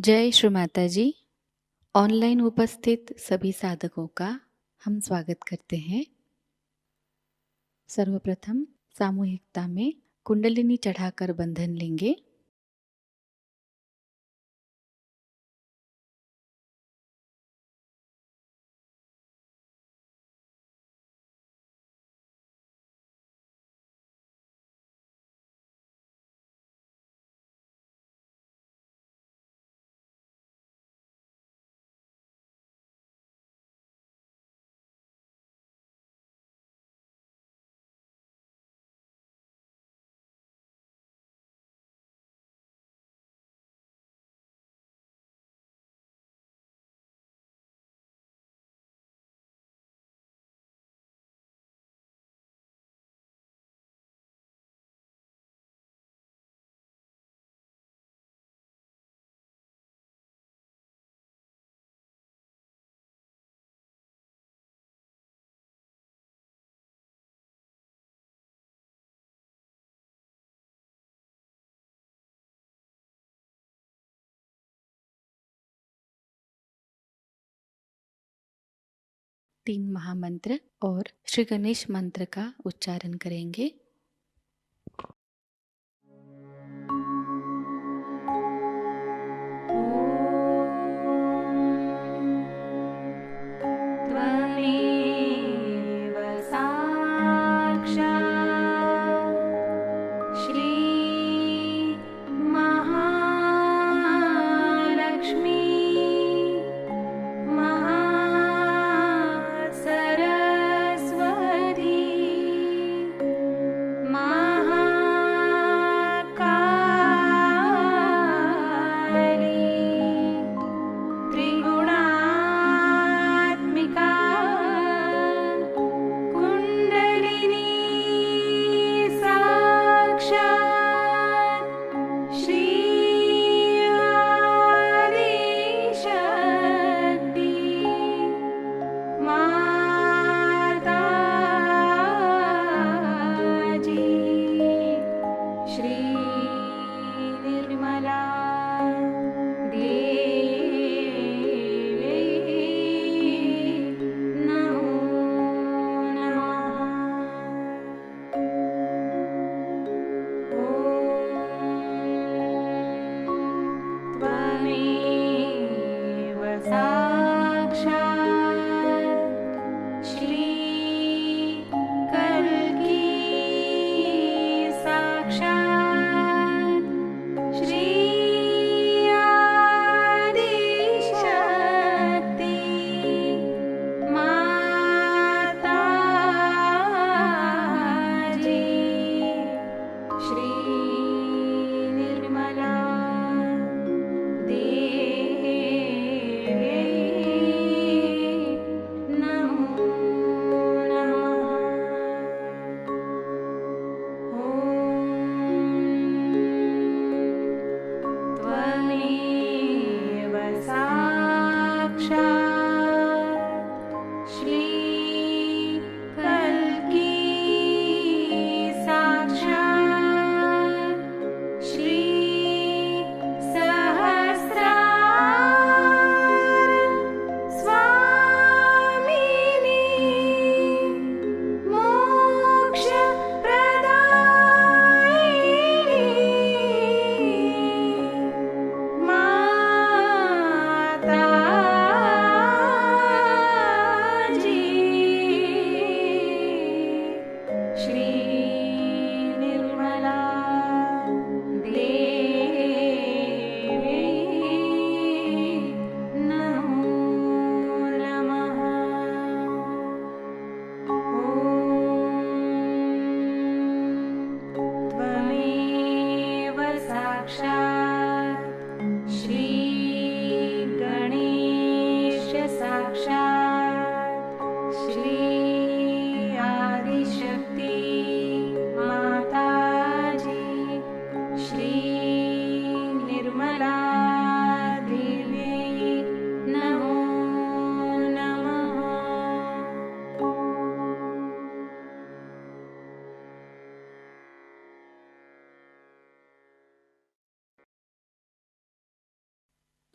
जय श्री माताजी। ऑनलाइन उपस्थित सभी साधकों का हम स्वागत करते हैं। सर्वप्रथम सामूहिकता में कुंडलिनी चढ़ाकर बंधन लेंगे। तीन महामंत्र और श्री गणेश मंत्र का उच्चारण करेंगे।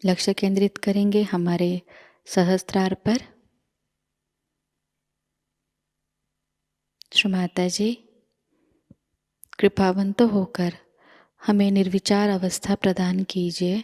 लक्ष्य केंद्रित करेंगे हमारे सहस्त्रार पर। श्री माताजी, कृपावंत होकर हमें निर्विचार अवस्था प्रदान कीजिए।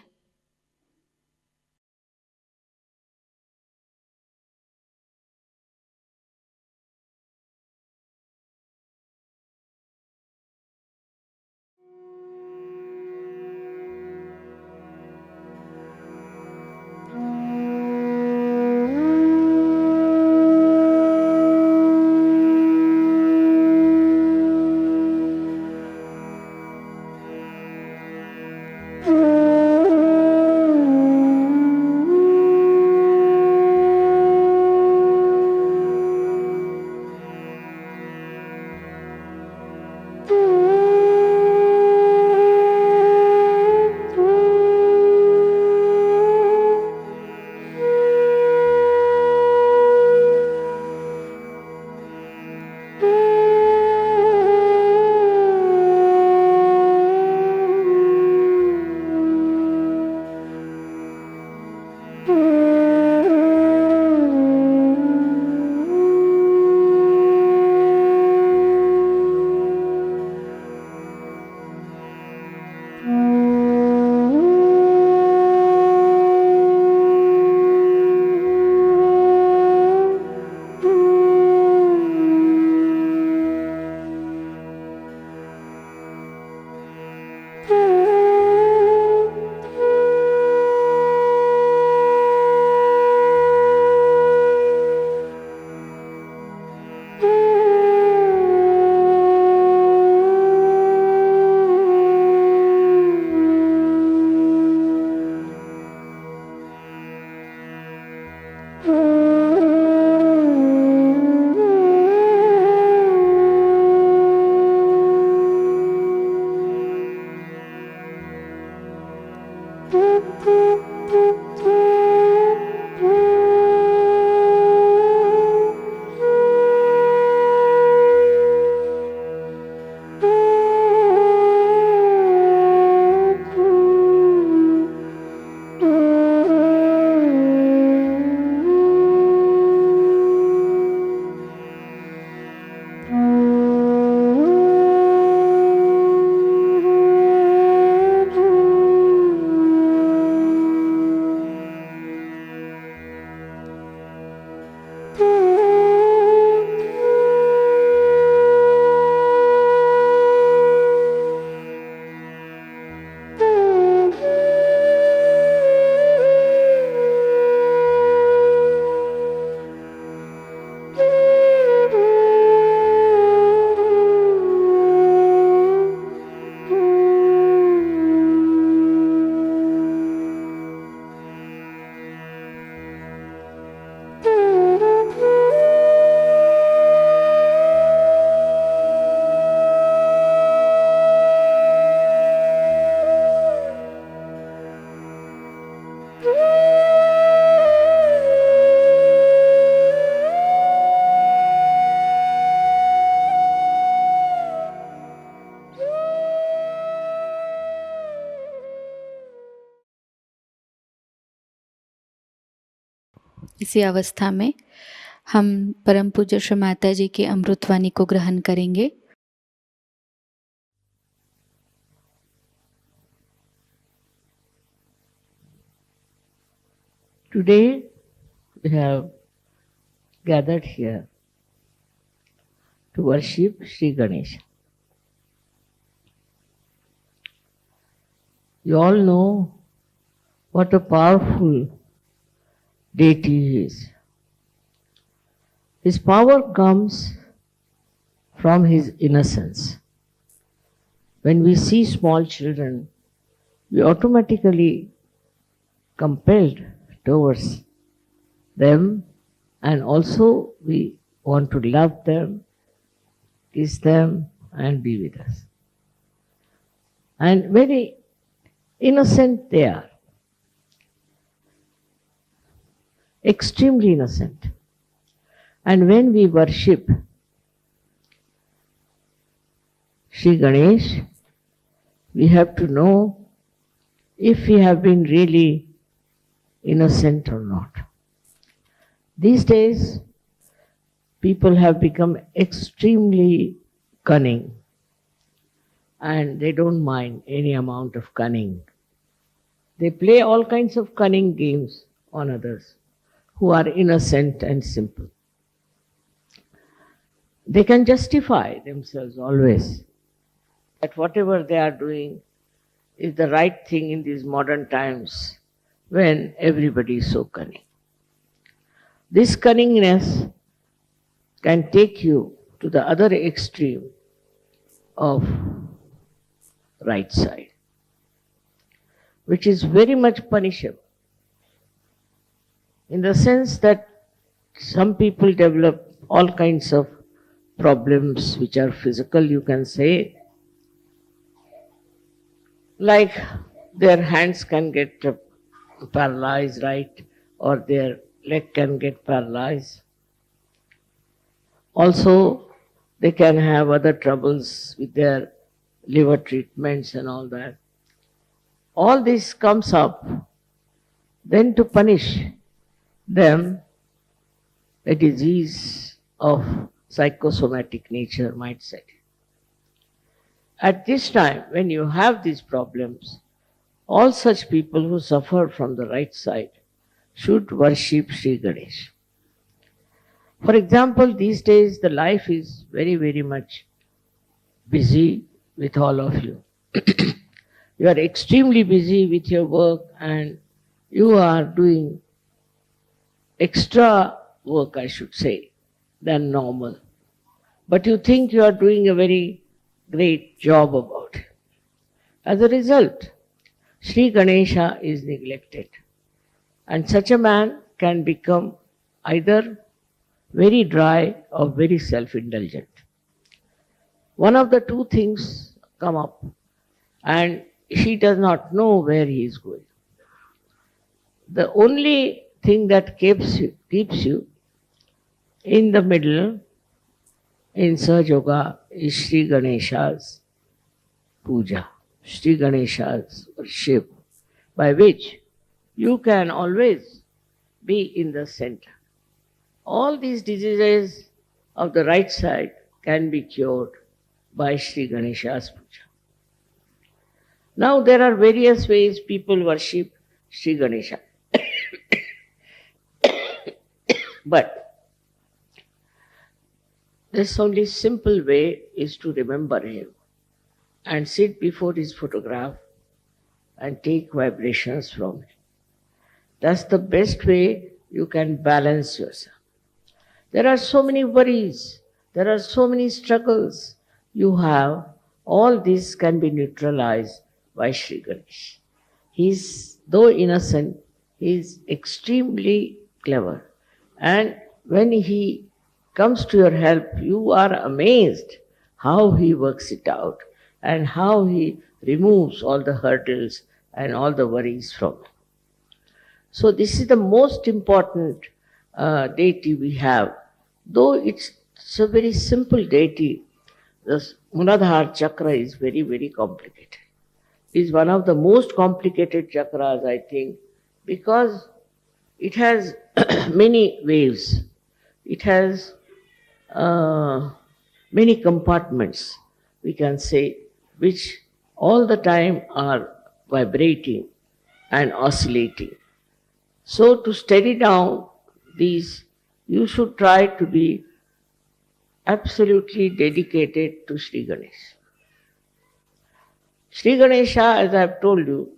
इसी अवस्था में हम परम पूज्य श्री माताजी की अमृतवाणी को ग्रहण करेंगे। Today we have gathered here to worship Shri Ganesha. You all know what a powerful deity he is. His power comes from his innocence. When we see small children, we automatically compelled towards them, and also we want to love them, kiss them, and be with us. And very innocent they are, extremely innocent. And when we worship Shri Ganesh, we have to know if we have been really innocent or not. These days, people have become extremely cunning and they don't mind any amount of cunning. They play all kinds of cunning games on others who are innocent and simple. They can justify themselves always that whatever they are doing is the right thing in these modern times when everybody is so cunning. This cunningness can take you to the other extreme of right side, which is very much punishable in the sense that some people develop all kinds of problems which are physical, you can say, like their hands can get paralyzed, right, or their leg can get paralyzed. Also, they can have other troubles with their liver treatments and all that. All this comes up, then to punish them, a disease of psychosomatic nature might set in. At this time, when you have these problems, all such people who suffer from the right side should worship Sri Ganesha. For example, these days the life is very, very much busy with all of you. You are extremely busy with your work and you are doing extra work, I should say, than normal. But you think you are doing a very great job about it. As a result, Sri Ganesha is neglected. And such a man can become either very dry or very self-indulgent. One of the two things come up and he does not know where he is going. The only thing that keeps you in the middle in Sahajayoga is Sri Ganesha's Puja, Sri Ganesha's worship, by which you can always be in the center. All these diseases of the right side can be cured by Sri Ganesha's Puja. Now there are various ways people worship Sri Ganesha. But this only simple way is to remember him and sit before his photograph and take vibrations from it. That's the best way you can balance yourself. There are so many worries, there are so many struggles you have. All this can be neutralized by Sri Ganesh. He's, though innocent, he is extremely clever. And when he comes to your help, you are amazed how he works it out and how he removes all the hurdles and all the worries from you. So this is the most important deity we have. Though it's a very simple deity, the Muladhara chakra is very, very complicated. It's one of the most complicated chakras, I think, because it has many waves. It has many compartments, we can say, which all the time are vibrating and oscillating. So to steady down these, you should try to be absolutely dedicated to Sri Ganesha. Sri Ganesha, as I have told you,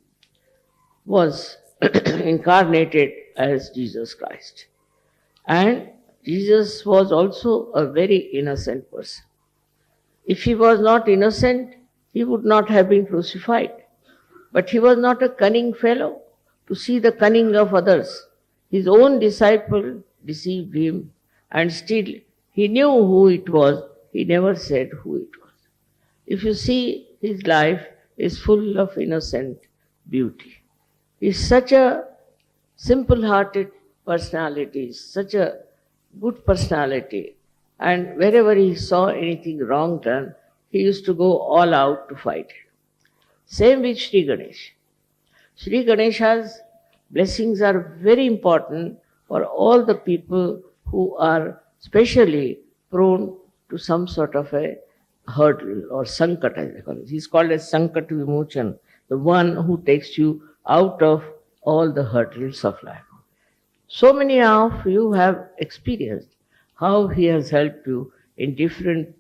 was incarnated as Jesus Christ. And Jesus was also a very innocent person. If he was not innocent, he would not have been crucified. But he was not a cunning fellow to see the cunning of others. His own disciple deceived him, and still he knew who it was. He never said who it was. If you see, his life is full of innocent beauty. He's such a simple-hearted personality, such a good personality. And wherever he saw anything wrong done, he used to go all out to fight it. Same with Sri Ganesha. Sri Ganesha's Blessings are very important for all the people who are specially prone to some sort of a hurdle or sankat, as they call it. He's called as sankat vimochan, the one who takes you out of all the hurdles of life. So many of you have experienced how he has helped you in different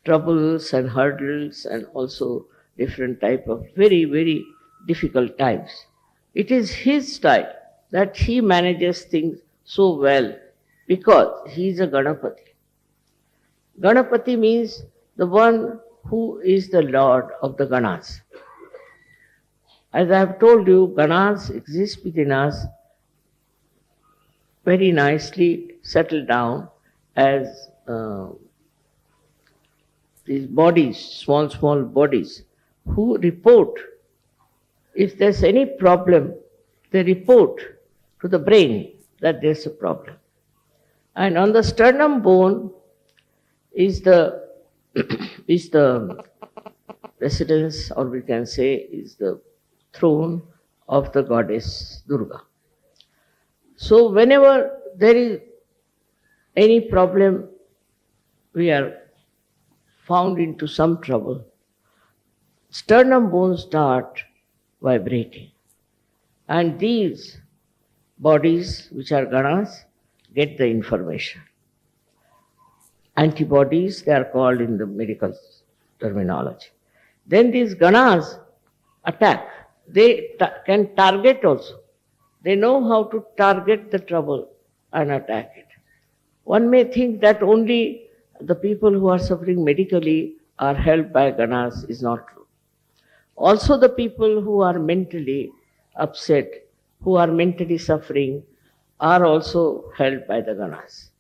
troubles and hurdles and also different type of very, very difficult times. It is his style that he manages things so well because he is a Ganapati. Ganapati means the one who is the Lord of the Ganas. As I have told you, Ganas exist within us very nicely settled down as these bodies, small, small bodies, who report if there's any problem, they report to the brain that there's a problem. And on the sternum bone is the is the residence, or we can say is the throne of the goddess Durga. So whenever there is any problem, we are found into some trouble, sternum bones start vibrating. And these bodies, which are ganas, get the information. Antibodies, they are called in the medical terminology. Then these ganas attack. They can target also. They know how to target the trouble and attack it. One may think that only the people who are suffering medically are helped by ganas is not true. Also the people who are mentally upset, who are mentally suffering, are also helped by the ganas.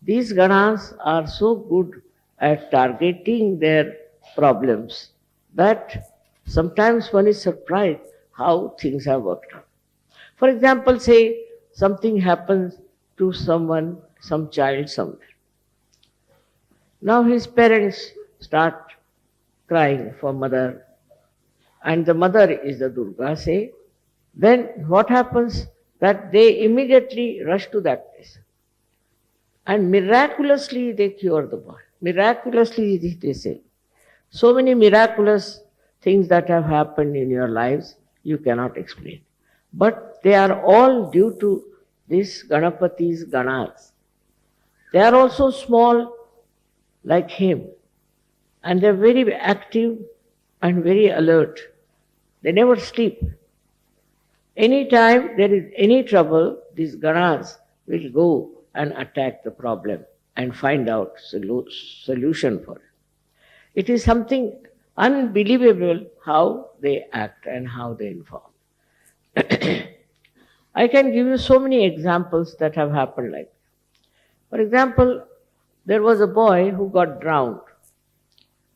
These ganas are so good at targeting their problems that sometimes one is surprised how things have worked out. For example, say something happens to someone, some child somewhere. Now his parents start crying for mother, and the mother is the Durga, say. Then what happens? That they immediately rush to that place. And miraculously they cure the boy. Miraculously they say. So many miraculous things that have happened in your lives, you cannot explain. But they are all due to this Ganapati's ganas. They are also small like him. And they are very active and very alert. They never sleep. Anytime there is any trouble, these ganas will go and attack the problem and find out solution for it. It is something unbelievable how they act and how they inform. I can give you so many examples that have happened like this. For example, there was a boy who got drowned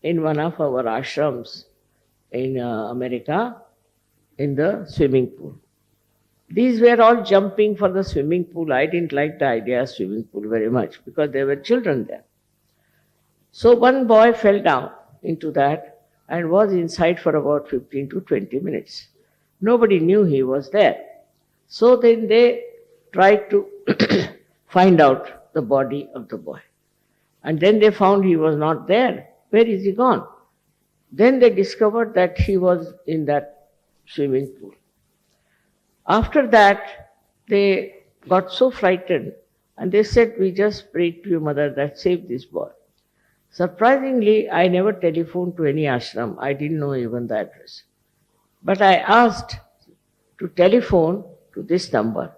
in one of our ashrams in America in the swimming pool. These were all jumping for the swimming pool. I didn't like the idea of swimming pool very much because there were children there. So one boy fell down into that and was inside for about 15 to 20 minutes. Nobody knew he was there. So then they tried to find out the body of the boy. And then they found he was not there. Where is he gone? Then they discovered that he was in that swimming pool. After that, they got so frightened and they said, we just prayed to your mother that save this boy. Surprisingly, I never telephoned to any ashram. I didn't know even the address. But I asked to telephone to this number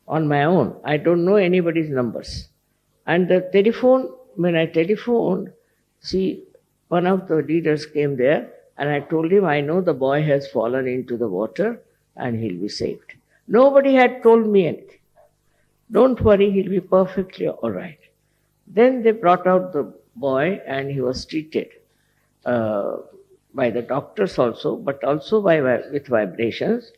on my own. I don't know anybody's numbers. And the telephone, when I telephoned, one of the leaders came there and I told him, I know the boy has fallen into the water and he'll be saved. Nobody had told me anything. Don't worry, he'll be perfectly all right. Then they brought out the boy and he was treated by the doctors also, but also with vibrations.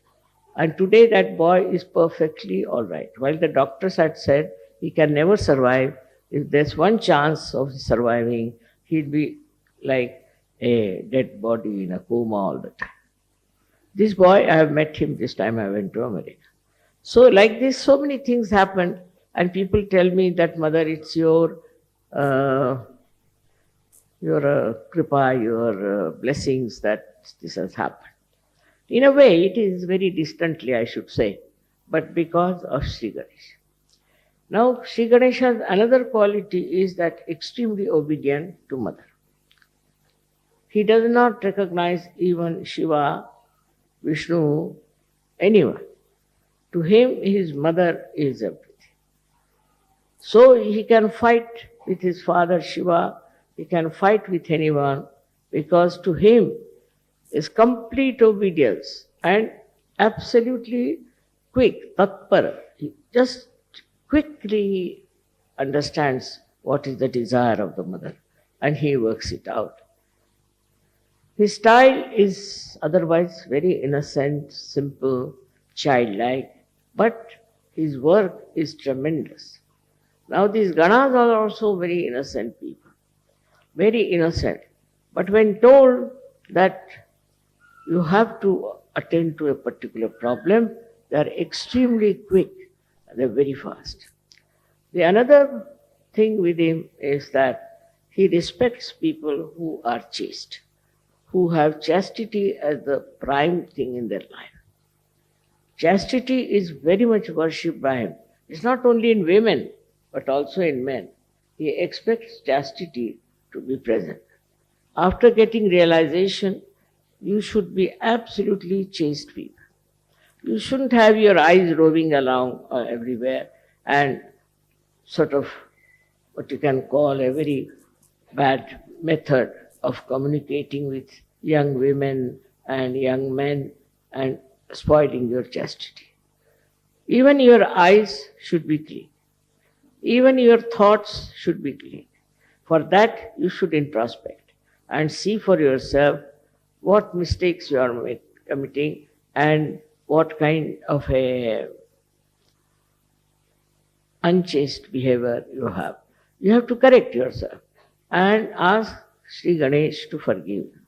And today that boy is perfectly all right. While the doctors had said he can never survive, if there's one chance of surviving, he'll be like a dead body in a coma all the time. This boy, I have met him this time I went to America. So like this, so many things happened, and people tell me that mother, it's uh, your kripa, your blessings that this has happened. In a way, it is very distantly, I should say, but because of Sri Ganesha. Now, Sri Ganesha's another quality is that extremely obedient to mother. He does not recognize even Shiva, Vishnu, anyone. To him, his mother is everything. So he can fight with his father Shiva, he can fight with anyone, because to him is complete obedience and absolutely quick, tatpara. He just quickly understands what is the desire of the mother and he works it out. His style is otherwise very innocent, simple, childlike, but his work is tremendous. Now these Ganas are also very innocent people, very innocent. But when told that you have to attend to a particular problem, they are extremely quick, they are very fast. The another thing with him is that he respects people who are chaste, who have chastity as the prime thing in their life. Chastity is very much worshipped by him. It's not only in women, but also in men. He expects chastity to be present. After getting realization, you should be absolutely chaste people. You shouldn't have your eyes roving along everywhere and sort of what you can call a very bad method of communicating with young women and young men and spoiling your chastity. Even your eyes should be clean. Even your thoughts should be clean. For that, you should introspect and see for yourself what mistakes you are committing and what kind of a unchaste behavior you have. You have to correct yourself and ask Sri Ganesh to forgive you.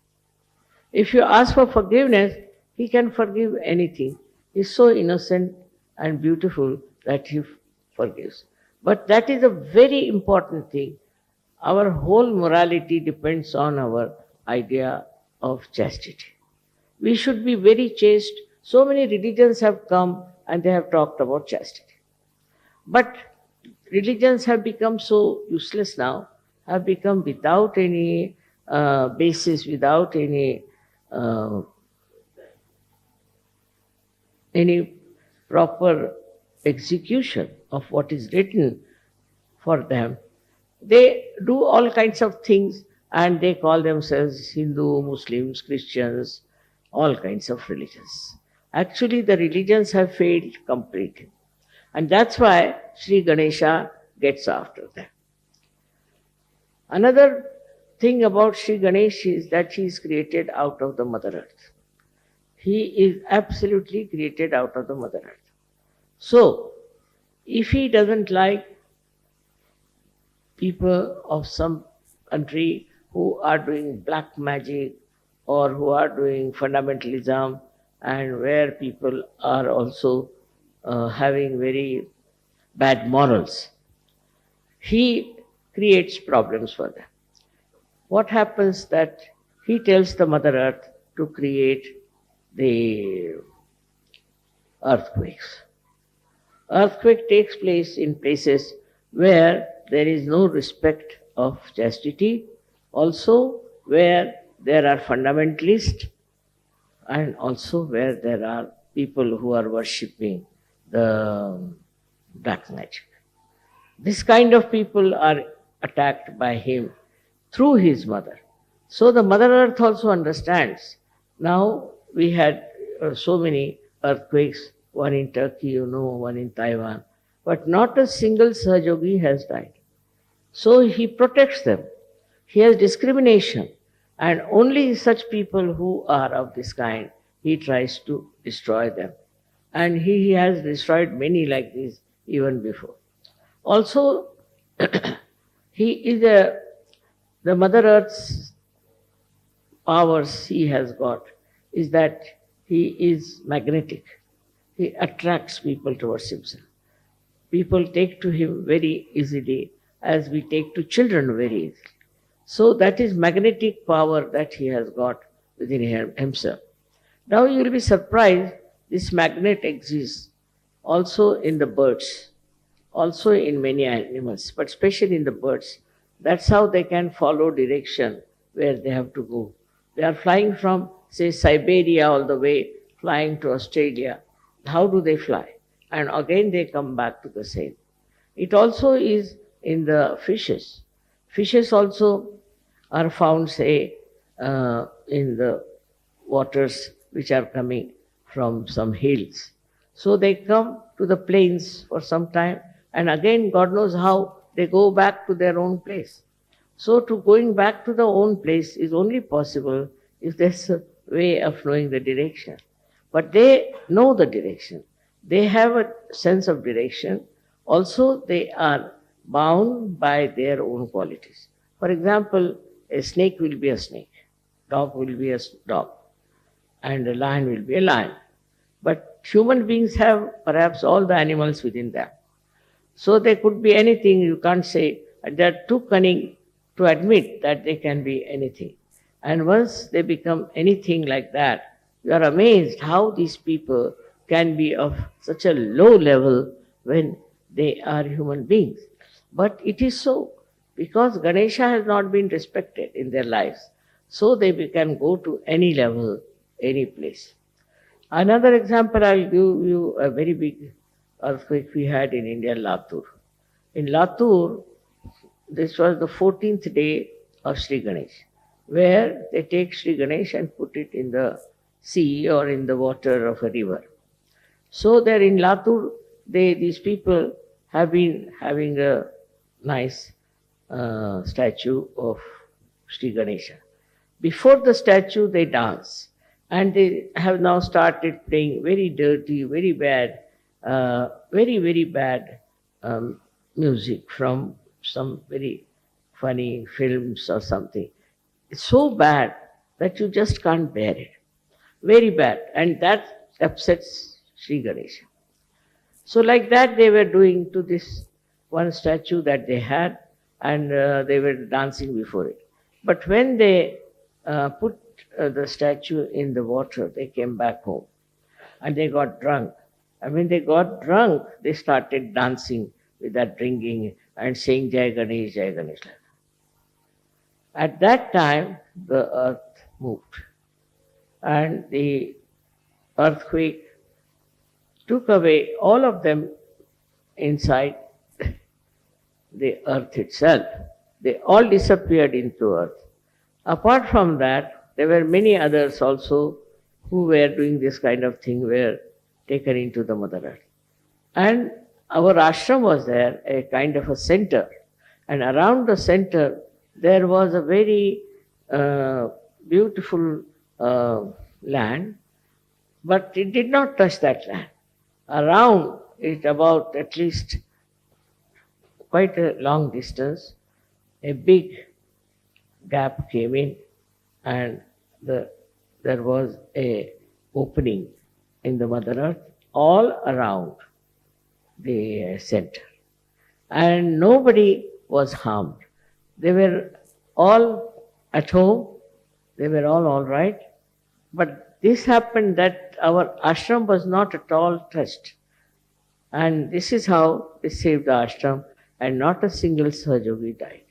If you ask for forgiveness, he can forgive anything. He is so innocent and beautiful that he forgives. But that is a very important thing. Our whole morality depends on our idea of chastity. We should be very chaste. So many religions have come and they have talked about chastity. But religions have become so useless now, have become without any basis, without uh, any proper execution of what is written for them. They do all kinds of things and they call themselves Hindu, Muslims, Christians, all kinds of religions. Actually, the religions have failed completely. And that's why Sri Ganesha gets after them. Another thing about Sri Ganesh is that he is created out of the Mother Earth. He is absolutely created out of the Mother Earth. So, if he doesn't like people of some country who are doing black magic or who are doing fundamentalism and where people are also having very bad morals, he creates problems for them. What happens that he tells the Mother Earth to create the earthquakes. Earthquake takes place in places where there is no respect of chastity, also where there are fundamentalists and also where there are people who are worshipping the black magic. This kind of people are attacked by him through his mother. So the Mother Earth also understands. Now we had so many earthquakes, one in Turkey, one in Taiwan, but not a single Sahajayogi has died. So he protects them. He has discrimination, and only such people who are of this kind, he tries to destroy them. And he has destroyed many like this even before. Also, he is the Mother Earth's powers he has got is that he is magnetic. He attracts people towards himself. People take to him very easily, as we take to children very easily. So that is magnetic power that he has got within himself. Now you will be surprised, this magnet exists also in the birds, also in many animals, but especially in the birds. That's how they can follow direction where they have to go. They are flying from, say, Siberia all the way, flying to Australia. How do they fly? And again they come back to the same. It also is in the fishes. Fishes also are found, say, in the waters which are coming from some hills. So they come to the plains for some time, and again, God knows how, they go back to their own place. So to going back to the own place is only possible if there's a way of knowing the direction. But they know the direction. They have a sense of direction. Also, they are bound by their own qualities. For example, a snake will be a snake, dog will be a dog, and a lion will be a lion. But human beings have perhaps all the animals within them. So they could be anything, you can't say. They are too cunning to admit that they can be anything. And once they become anything like that, you are amazed how these people can be of such a low level when they are human beings. But it is so, because Ganesha has not been respected in their lives. So they can go to any level, any place. Another example, I'll give you a very big earthquake we had in India, Latur. In Latur, this was the 14th day of Sri Ganesh, where they take Sri Ganesh and put it in the sea or in the water of a river. So there in Latur, these people have been having a nice statue of Sri Ganesha. Before the statue, they dance. And they have now started playing very dirty, very bad, very bad music from some very funny films or something. It's so bad that you just can't bear it. Very bad. And that upsets Sri Ganesha. So like that they were doing to this one statue that they had, and they were dancing before it. But when they put the statue in the water, they came back home and they got drunk. And when they got drunk, they started dancing with that drinking and saying Jai Ganesh, Jai Ganesh. At that time, the earth moved, and the earthquake took away all of them inside the earth itself. They all disappeared into earth. Apart from that, there were many others also who were doing this kind of thing, were taken into the Mother Earth. And our ashram was there, a kind of a center. And around the center, there was a very beautiful land, but it did not touch that land. Around it, about at least quite a long distance, a big gap came in, and there was a opening in the Mother Earth all around the center. And nobody was harmed. They were all at home, they were all right. But this happened that our ashram was not at all touched. And this is how they saved the ashram, and not a single Sahajayogi died.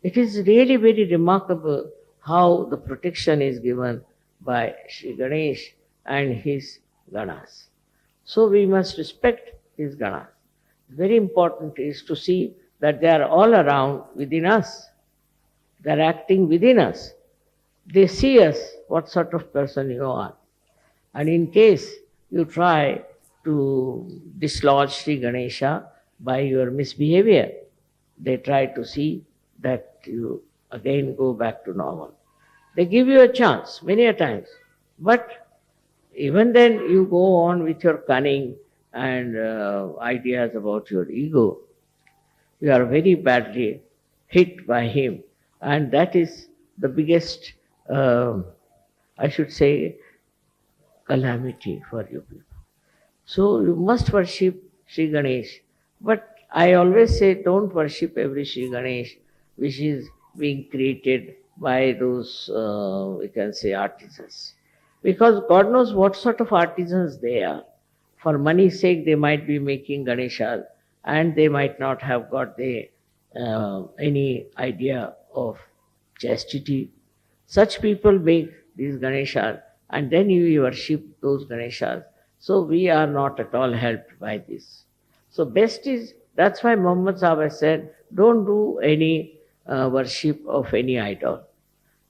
It is really very remarkable how the protection is given by Sri Ganesh and his Ganas. So we must respect his Ganas. Very important is to see that they are all around within us. They are acting within us. They see us, what sort of person you are. And in case you try to dislodge Sri Ganesha by your misbehavior, they try to see that you again go back to normal. They give you a chance many a times, but even then you go on with your cunning and ideas about your ego. You are very badly hit by him, and that is the biggest, I should say, calamity for you people. So you must worship Sri Ganesh. But I always say don't worship every Sri Ganesh which is being created by those, we can say, artisans. Because God knows what sort of artisans they are. For money's sake, they might be making Ganesha and they might not have got any idea of chastity. Such people make these Ganeshas and then you worship those Ganeshas. So we are not at all helped by this. So best is, that's why Muhammad Sahib has said, don't do any worship of any idol.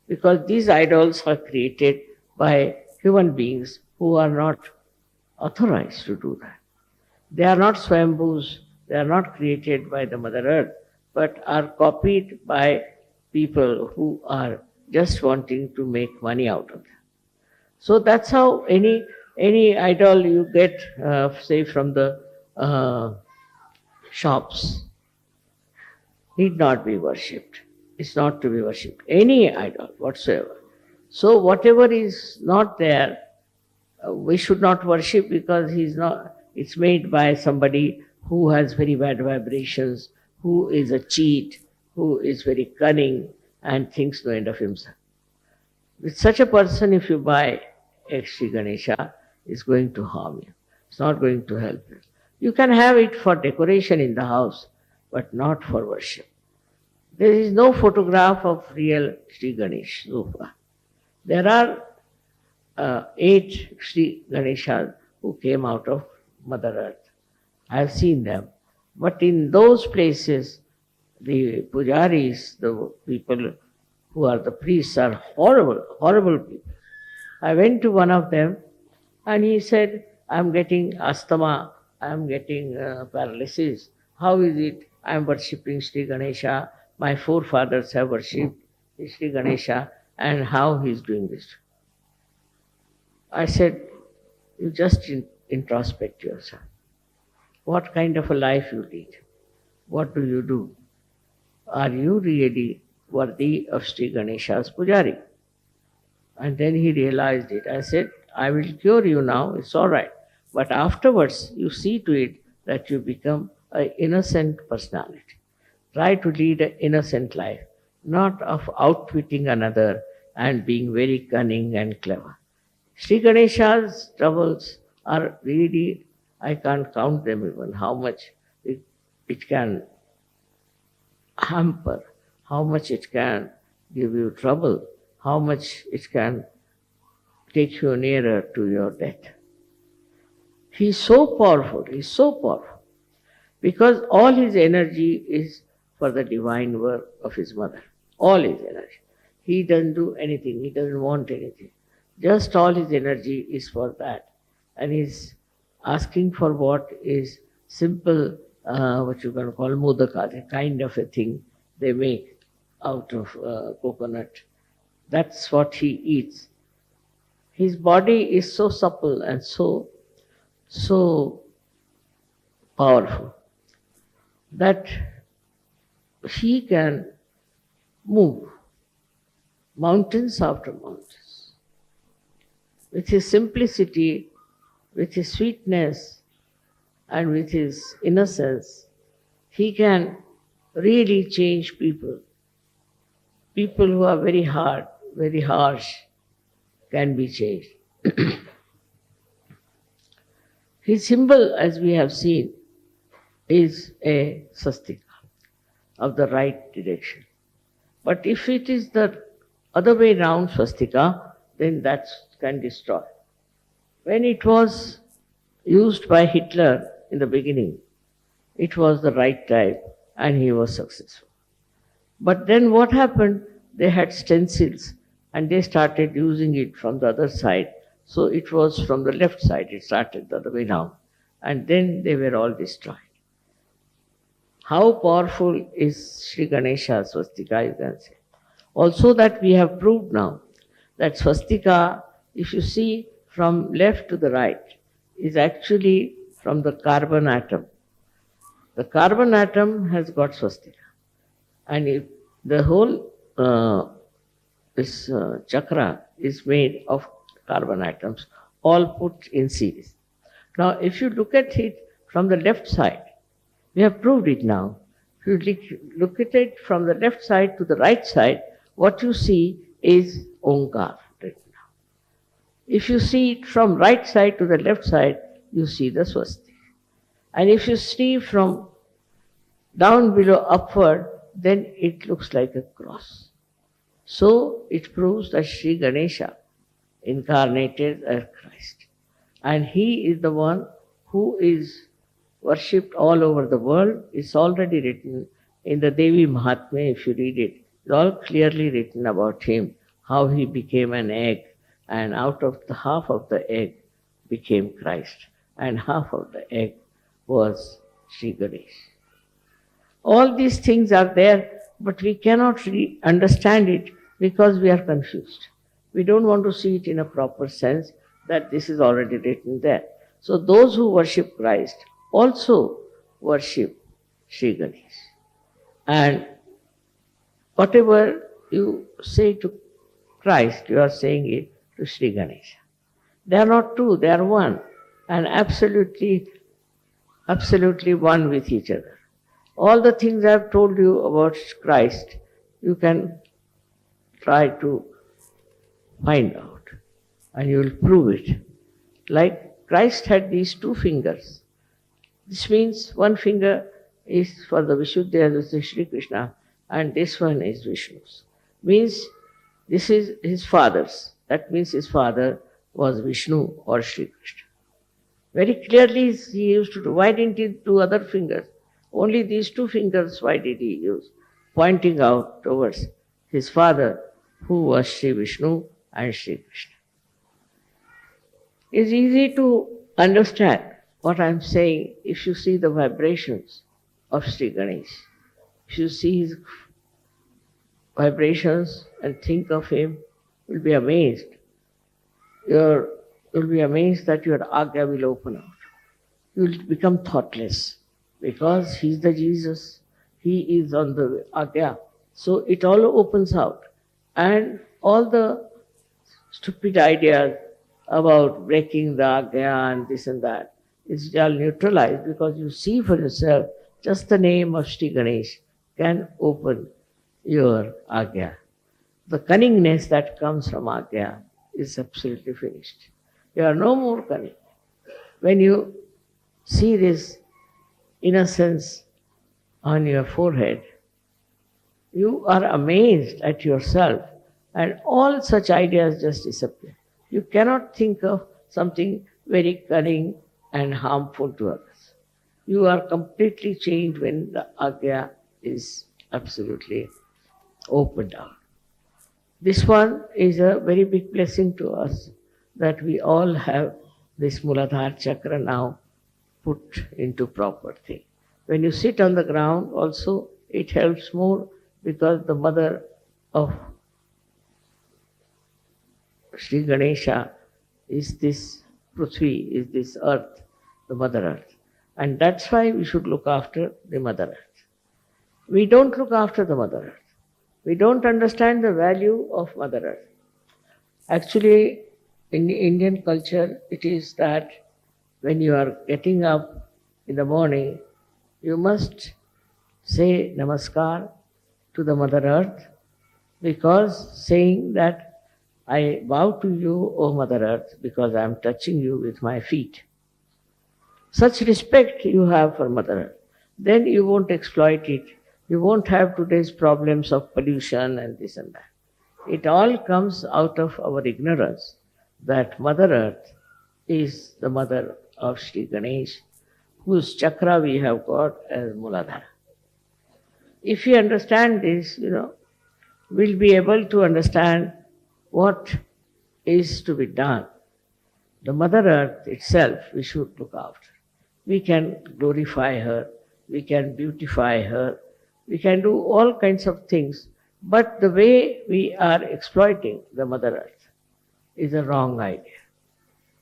Because these idols are created by human beings who are not authorized to do that. They are not Swambhus, they are not created by the Mother Earth, but are copied by people who are just wanting to make money out of them. So that's how any idol you get, say from the shops, need not be worshipped. It's not to be worshipped. Any idol whatsoever. So whatever is not there, we should not worship because it's made by somebody who has very bad vibrations, who is a cheat, who is very cunning and thinks no end of himself. With such a person, if you buy a Sri Ganesha, is going to harm you. It's not going to help you. You can have it for decoration in the house, but not for worship. There is no photograph of real Sri Ganesh so far. There are 8 Sri Ganeshas who came out of Mother Earth. I have seen them. But in those places, the pujaris, the people who are the priests, are horrible, horrible people. I went to one of them and he said, I'm getting asthma, I'm getting paralysis. How is it? I'm worshipping Sri Ganesha. My forefathers have worshipped Sri Ganesha, and how he's doing this. I said, you just introspect yourself. What kind of a life you lead? What do you do? Are you really worthy of Sri Ganesha's pujari? And then he realized it. I said, I will cure you now, it's all right. But afterwards, you see to it that you become an innocent personality. Try to lead an innocent life, not of outwitting another and being very cunning and clever. Sri Ganesha's troubles are really, I can't count them even, how much it can hamper, how much it can give you trouble, how much it can take you nearer to your death. He's so powerful, because all his energy is for the divine work of his mother. All his energy. He doesn't do anything, he doesn't want anything. Just all his energy is for that. And he's asking for what is simple, what you can call mudaka, a kind of a thing they make out of coconut. That's what he eats. His body is so supple and so powerful that he can move mountains after mountains. With his simplicity, with his sweetness, and with his innocence, he can really change people. People who are very hard, very harsh, can be changed. His symbol, as we have seen, is a swastika of the right direction. But if it is the other way round swastika, then that can destroy. When it was used by Hitler in the beginning, it was the right type and he was successful. But then what happened? They had stencils and they started using it from the other side. So it was from the left side, it started the other way round. And then they were all destroyed. How powerful is Sri Ganesha swastika, you can say. Also that we have proved now, that swastika, if you see from left to the right, is actually from the carbon atom. The carbon atom has got swastika. And if the whole this chakra is made of carbon atoms. all put in series. Now, if you look at it from the left side, we have proved it now. If you look at it from the left side to the right side, what you see is Omkar written down. If you see it from right side to the left side, you see the Swasti. And if you see from down below upward, then it looks like a cross. So it proves that Shri Ganesha incarnated as Christ. And he is the one who is worshipped all over the world. It's already written in the Devi Mahatmya, if you read it. It's all clearly written about him, how he became an egg, and out of the half of the egg became Christ, and half of the egg was Sri Ganesh. All these things are there, but we cannot understand it because we are confused. We don't want to see it in a proper sense that this is already written there. So those who worship Christ also worship Sri Ganesh. And whatever you say to Christ, you are saying it to Sri Ganesha. They are not two, they are one, and absolutely one with each other. All the things I have told you about Christ, you can try to find out, and you will prove it. Like Christ had these two fingers. This means one finger is for the Vishuddha, this is Shri Krishna, and this one is Vishnu's. Means this is his father's. That means his father was Vishnu or Shri Krishna. Very clearly he used to do. Why didn't he do other fingers? Only these two fingers, why did he use? Pointing out towards his father, who was Shri Vishnu and Shri Krishna. It's easy to understand what I'm saying if you see the vibrations of Sri Ganesh. If you see his vibrations and think of him, you'll be amazed. You'll be amazed that your Agya will open out. You'll become thoughtless because he's the Jesus. He is on the Agya. So it all opens out. And all the stupid ideas about breaking the Agya and this and that is all neutralized because you see for yourself just the name of Shri Ganesh can open your Agya. The cunningness that comes from Agya is absolutely finished. You are no more cunning. When you see this innocence on your forehead, you are amazed at yourself and all such ideas just disappear. You cannot think of something very cunning and harmful to others. You are completely changed when the Agya is absolutely opened out. This one is a very big blessing to us that we all have this Muladhara chakra now put into proper thing. When you sit on the ground also, it helps more because the mother of Sri Ganesha is this Prithvi, is this earth, the Mother Earth. And that's why we should look after the Mother Earth. We don't look after the Mother Earth. We don't understand the value of Mother Earth. Actually, in the Indian culture, it is that when you are getting up in the morning, you must say Namaskar to the Mother Earth because saying that I bow to you, O Mother Earth, because I am touching you with my feet. Such respect you have for Mother Earth. Then you won't exploit it. You won't have today's problems of pollution and this and that. It all comes out of our ignorance that Mother Earth is the mother of Sri Ganesh, whose chakra we have got as Muladhara. If we understand this, we'll be able to understand what is to be done. The Mother Earth itself we should look after. We can glorify her, we can beautify her, we can do all kinds of things, but the way we are exploiting the Mother Earth is a wrong idea.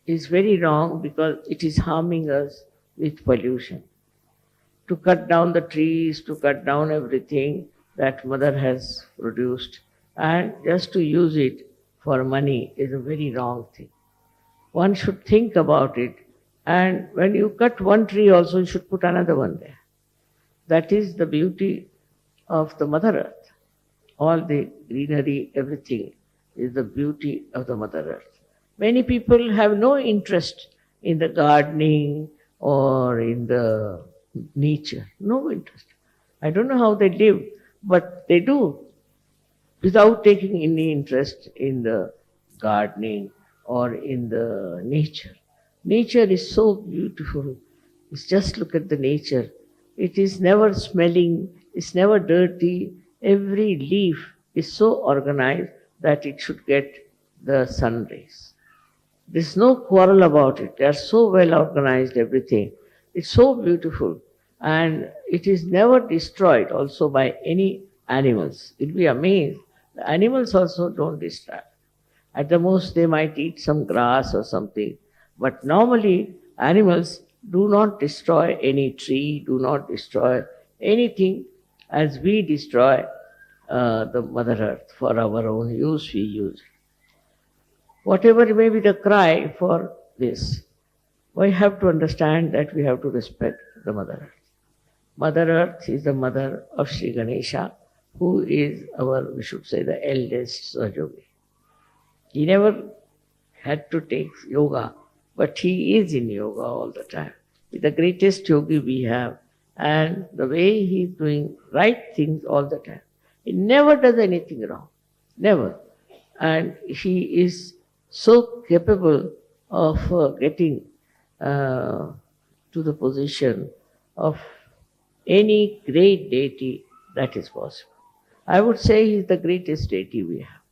It's very wrong because it is harming us with pollution. To cut down the trees, to cut down everything that Mother has produced, and just to use it for money is a very wrong thing. one should think about it. And when you cut one tree also, you should put another one there. That is the beauty of the Mother Earth. All the greenery, everything is the beauty of the Mother Earth. Many people have no interest in the gardening or in the nature. No interest. I don't know how they live, but they do, without taking any interest in the gardening or in the nature. Nature is so beautiful. Just look at the nature. It is never smelling, it's never dirty. Every leaf is so organized that it should get the sun rays. There's no quarrel about it. They are so well organized, everything. It's so beautiful. And it is never destroyed also by any animals. You'll be amazed. The animals also don't destroy. At the most, they might eat some grass or something. But normally, animals do not destroy any tree, do not destroy anything as we destroy the Mother Earth. For our own use, we use it. Whatever may be the cry for this, we have to understand that we have to respect the Mother Earth. Mother Earth is the mother of Shri Ganesha, who is our, we should say, the eldest Sahajayogi. He never had to take yoga, but he is in yoga all the time. He's the greatest yogi we have, and the way he's doing right things all the time. He never does anything wrong, never. And he is so capable of getting to the position of any great deity that is possible. I would say he is the greatest deity we have,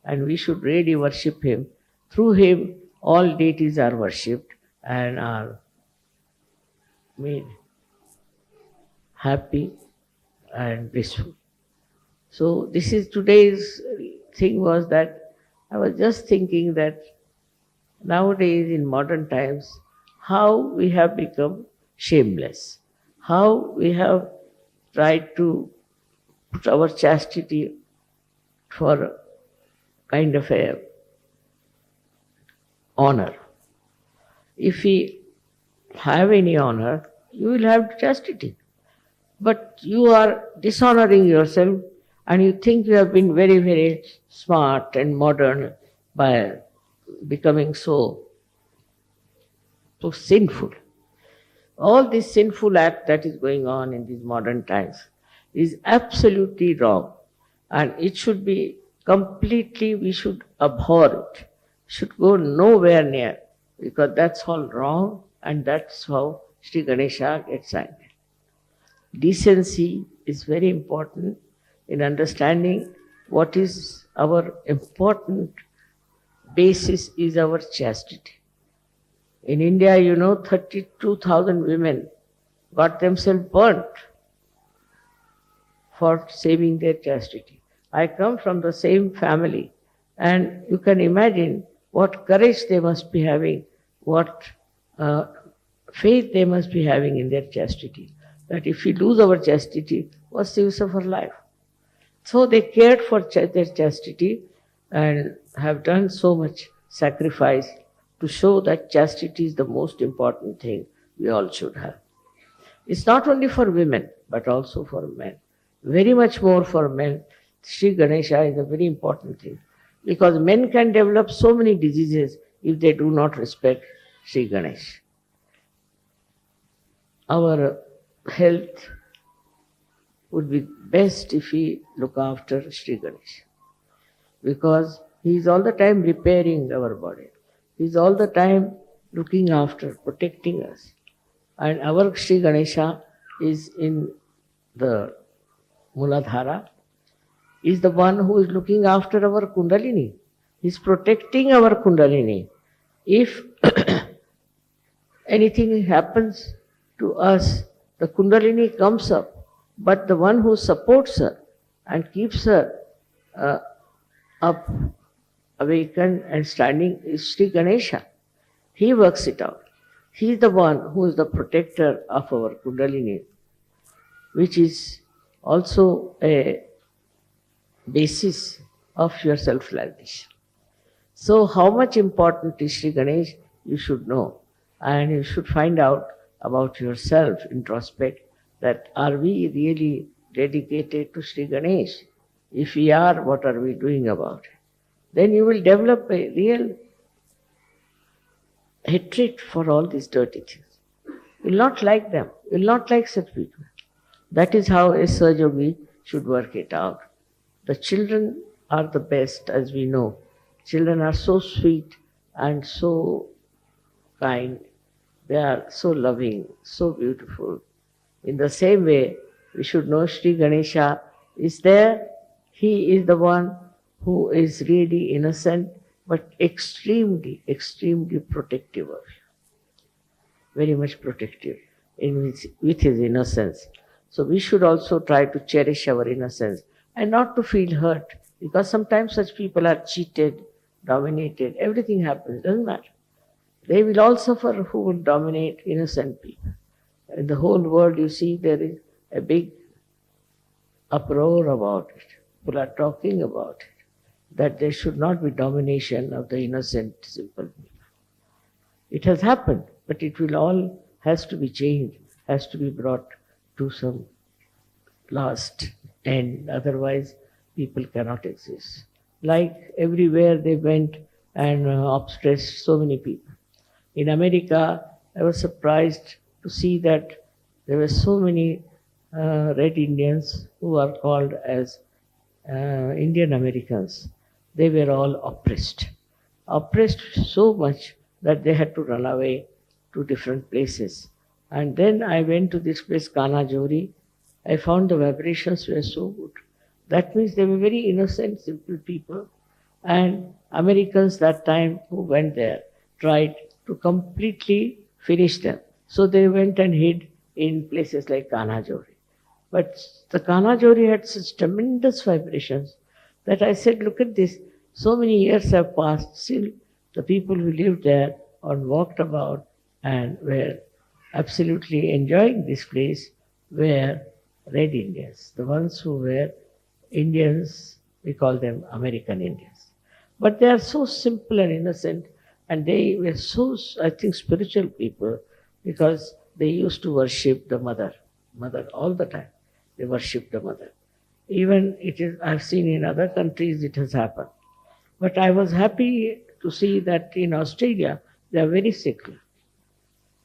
and we should really worship him. Through him, all deities are worshipped and are made happy and blissful. So this is today's thing, was that I was just thinking that nowadays in modern times, how we have become shameless, how we have tried to put our chastity for kind of a honor. If we have any honor, you will have chastity. But you are dishonoring yourself, and you think you have been very, very smart and modern by becoming so sinful. All this sinful act that is going on in these modern times is absolutely wrong, and it should be completely, we should abhor it, should go nowhere near, because that's all wrong, and that's how Shri Ganesha gets angry. Decency is very important in understanding what is our important basis is our chastity. In India, 32,000 women got themselves burnt for saving their chastity. I come from the same family, and you can imagine what courage they must be having, what faith they must be having in their chastity. That if we lose our chastity, what's the use of our life? So they cared for their chastity and have done so much sacrifice to show that chastity is the most important thing we all should have. It's not only for women, but also for men. Very much more for men. Shri Ganesha is a very important thing, because men can develop so many diseases if they do not respect Shri Ganesha. Our health would be best if we look after Shri Ganesha, because he is all the time repairing our body. He is all the time looking after, protecting us. And our Shri Ganesha is in the Muladhara, is the one who is looking after our Kundalini. He is protecting our Kundalini. If anything happens to us, the Kundalini comes up, but the one who supports her and keeps her up, awakened and standing is Shri Ganesha. He works it out. He is the one who is the protector of our Kundalini, which is also a basis of your self-realization. So how much important is Shri Ganesh you should know. And you should find out about yourself, introspect, that are we really dedicated to Sri Ganesh? If we are, what are we doing about it? Then you will develop a real hatred for all these dirty things. You will not like them. You will not like such people. That is how a Sahajayogi should work it out. The children are the best, as we know. Children are so sweet and so kind. They are so loving, so beautiful. In the same way, we should know Sri Ganesha is there. He is the one who is really innocent, but extremely, extremely protective of you. Very much protective with his innocence. So we should also try to cherish our innocence and not to feel hurt, because sometimes such people are cheated, dominated, everything happens, doesn't matter. They will all suffer who will dominate innocent people. In the whole world, you see, there is a big uproar about it. People are talking about it, that there should not be domination of the innocent, simple people. It has happened, but it will all has to be changed, has to be brought to some last end. Otherwise, people cannot exist. Like everywhere they went and oppressed so many people. In America, I was surprised to see that there were so many red Indians who are called as Indian Americans. They were all oppressed so much that they had to run away to different places. And then I went to this place, Kanajori. I found the vibrations were so good. That means they were very innocent, simple people. And Americans that time who went there tried to completely finish them. So they went and hid in places like Kanajori. But the Kanajori had such tremendous vibrations that I said, look at this, so many years have passed, still the people who lived there or walked about and were absolutely enjoying this place were red Indians. The ones who were Indians, we call them American Indians. But they are so simple and innocent, and they were so, I think, spiritual people, because they used to worship the mother all the time. They worship the mother. Even it is, I've seen in other countries it has happened. But I was happy to see that in Australia they are very secular.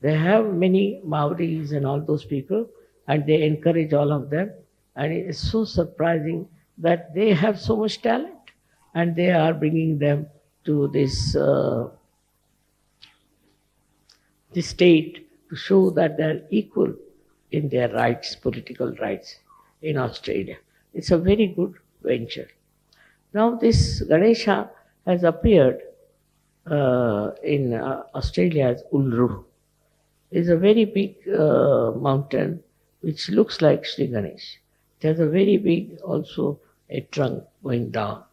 They have many Maoris and all those people, and they encourage all of them. And it is so surprising that they have so much talent, and they are bringing them to this state to show that they are equal in their rights, political rights in Australia. It's a very good venture. Now this Ganesha has appeared in Australia as Uluru. It's a very big mountain which looks like Sri Ganesh. It has a very big also a trunk going down.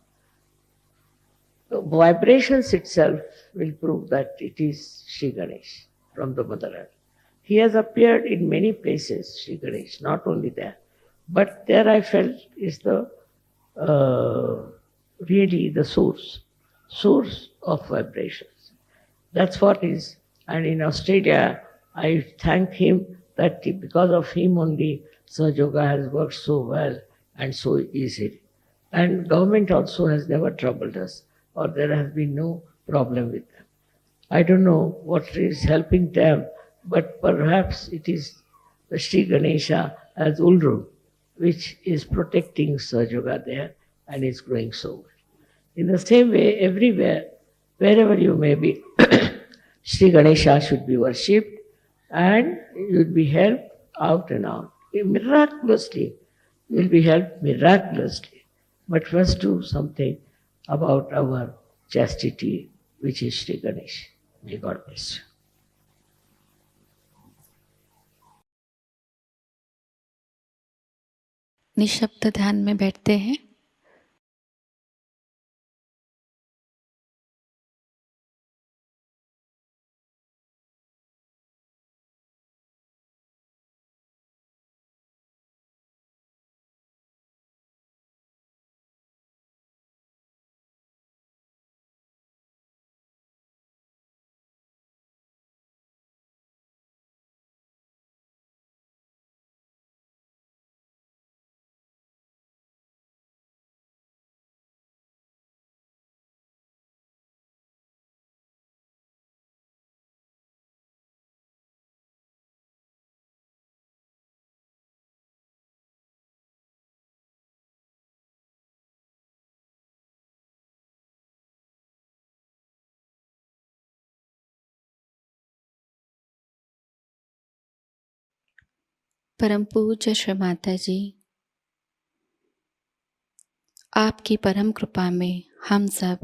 The vibrations itself will prove that it is Sri Ganesh from the Mother Earth. He has appeared in many places, Sri Ganesh, not only there. But there I felt is the really the source of vibrations. That's what is. And in Australia, I thank him that because of him only Sahajayoga has worked so well and so easily. And government also has never troubled us, or there has been no problem with them. I don't know what is helping them, but perhaps it is the Sri Ganesha as Ulru, which is protecting Sahajayoga there and is growing so well. In the same way, everywhere, wherever you may be, Sri Ganesha should be worshipped and you will be helped out and out. Miraculously, you will be helped miraculously. But first do something about our chastity, which is Sri Ganesh. May God bless you. निशब्द ध्यान में बैठते हैं। परम पूज्य श्री माताजी, आपकी परम कृपा में हम सब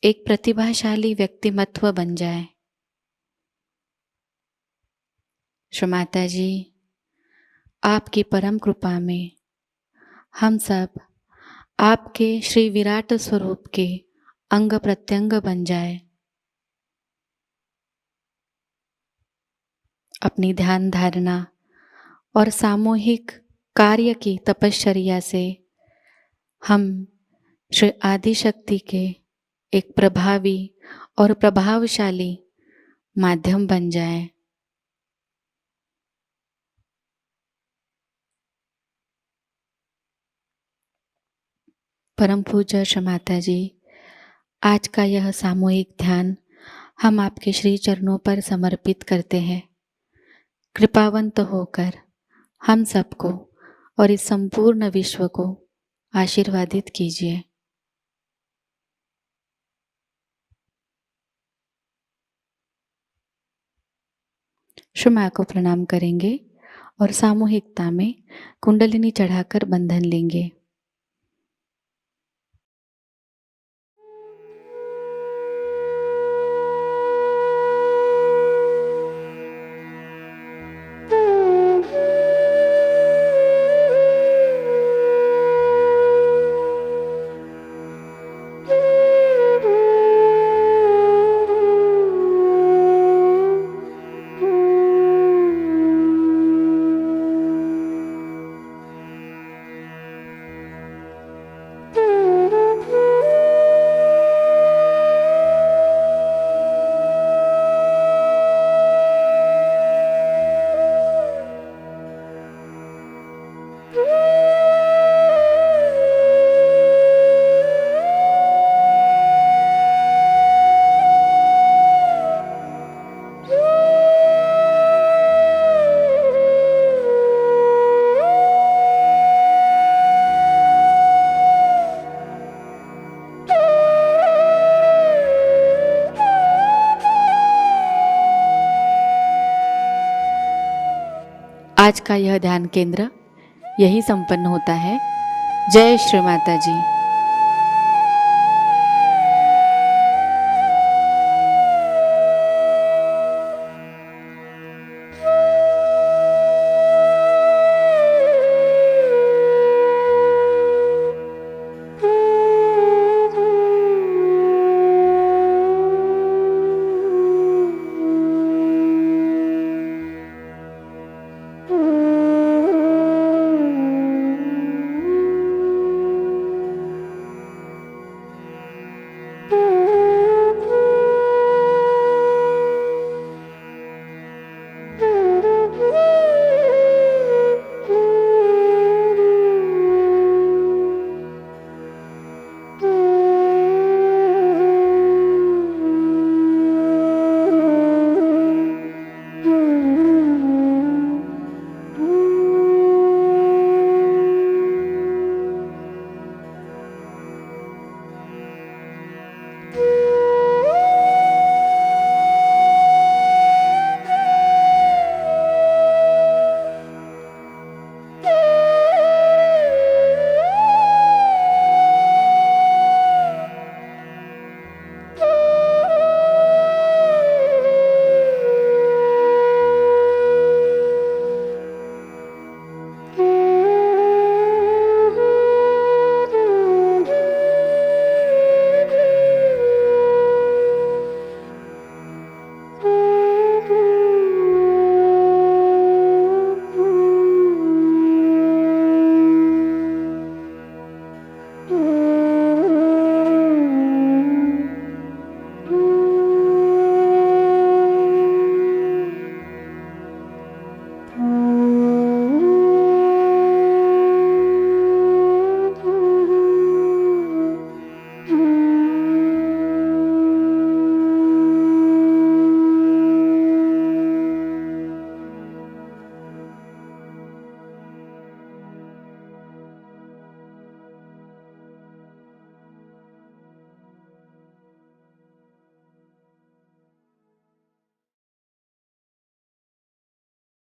एक प्रतिभाशाली व्यक्तिमत्व बन जाए। श्री माताजी, आपकी परम कृपा में हम सब आपके श्री विराट स्वरूप के अंग प्रत्यंग बन जाए। अपनी ध्यान धारणा और सामूहिक कार्य की तपश्चर्या से हम श्री आदि शक्ति के एक प्रभावी और प्रभावशाली माध्यम बन जाए। परम पूज्य श्री माताजी, आज का यह सामूहिक ध्यान हम आपके श्री चरणों पर समर्पित करते हैं। कृपावंत होकर हम सबको और इस संपूर्ण विश्व को आशीर्वादित कीजिए। श्री माँ को प्रणाम करेंगे और सामूहिकता में कुंडलिनी चढ़ाकर बंधन लेंगे। आज का यह ध्यान केंद्र यही संपन्न होता है। जय श्री माता जी।